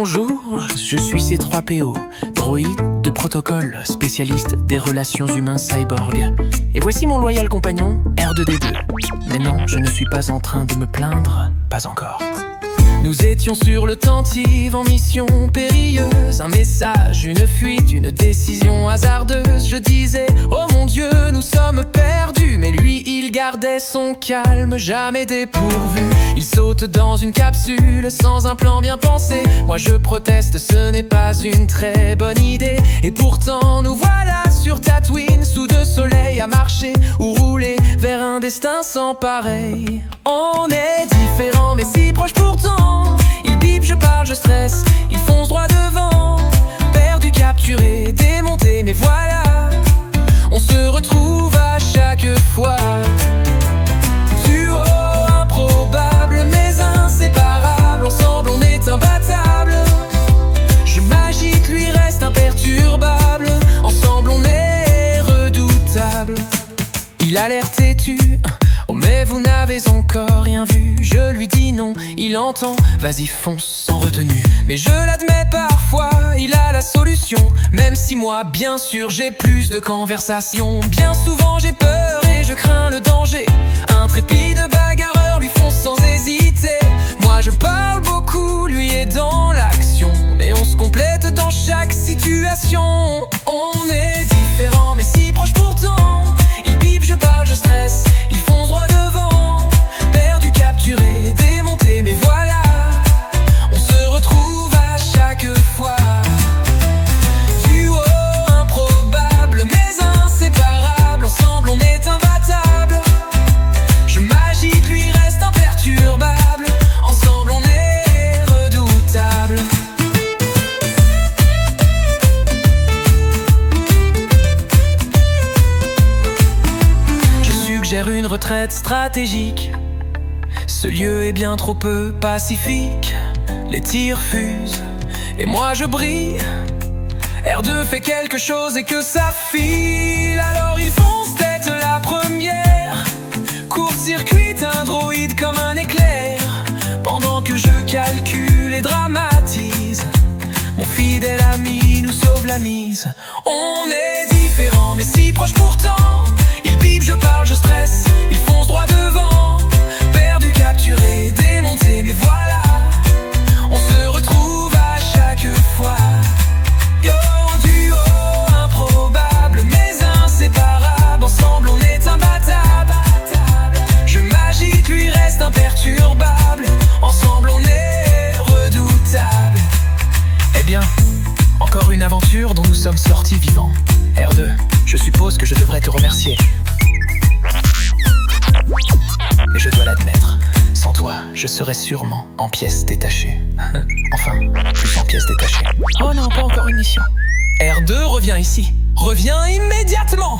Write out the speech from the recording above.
Bonjour, je suis C3PO, droïde de protocole, spécialiste des relations humains cyborg. Et voici mon loyal compagnon, R2D2. Mais non, je ne suis pas en train de me plaindre, pas encore. Nous étions sur le Tentive en mission périlleuse. Un message, une fuite, une décision hasardeuse. Je disais, oh mon Dieu, nous sommes perdus. Mais lui, il gardait son calme, jamais dépourvu. Il saute dans une capsule sans un plan bien pensé. Moi je proteste, ce n'est pas une très bonne idée. Et pourtant nous voilà sur Tatooine, sous deux soleils à marcher ou rouler vers un destin sans pareil. On est différents mais si proches pourtant. Il bip, je parle, je stresse, il fonce droit devant. Perdu, capturé, démonté, mais voilà, on se retrouve à chaque fois. Duo improbable mais inséparable, ensemble on est imbattable. Je m'agite, lui reste imperturbable, ensemble on est redoutable. Il a l'air têtu, oh mais vous n'avez encore rien vu. Je lui dis non, il entend, vas-y fonce sans retenue. Mais je l'admets parfois, il a la solution. Même si moi bien sûr j'ai plus de conversation. Bien souvent j'ai peur et je crains le danger. Intrépide bagarreur, lui fonce sans hésiter. Moi je parle beaucoup, lui est dans l'action. Mais on se complète dans chaque situation. On est différents mais si proches pourtant. Il pipe, je parle, je stresse, il fonce droit devant. Perdu, capturé, démonté, mais voilà, on se retrouve à chaque fois. Duo improbable mais inséparable, ensemble on est imbattable. Je m'agite, lui reste imperturbable, ensemble on est redoutable. Je suggère une retraite stratégique. Ce lieu est bien trop peu pacifique. Les tirs fusent et moi je brille. R2 fait quelque chose et que ça file. Alors il fonce tête la première. Court-circuite un droïde comme un éclair. Pendant que je calcule et dramatise, mon fidèle ami nous sauve la mise. On est différents mais si proches pourtant. Il bip, je parle, je stresse, il fonce droit devant. Perdu, capturé, démonté, mais voilà, on se retrouve à chaque fois. Yo, duo improbable mais inséparable, ensemble on est imbattable. Je m'agite, lui reste imperturbable, ensemble on est redoutable. Eh bien, encore une aventure dont nous sommes sortis vivants. R2, je suppose que je devrais te remercier. Mais je dois l'admettre, sans toi, je serais sûrement en pièces détachées. Enfin, plus en pièces détachées. Oh non, pas encore une mission. R2, reviens ici. Reviens immédiatement.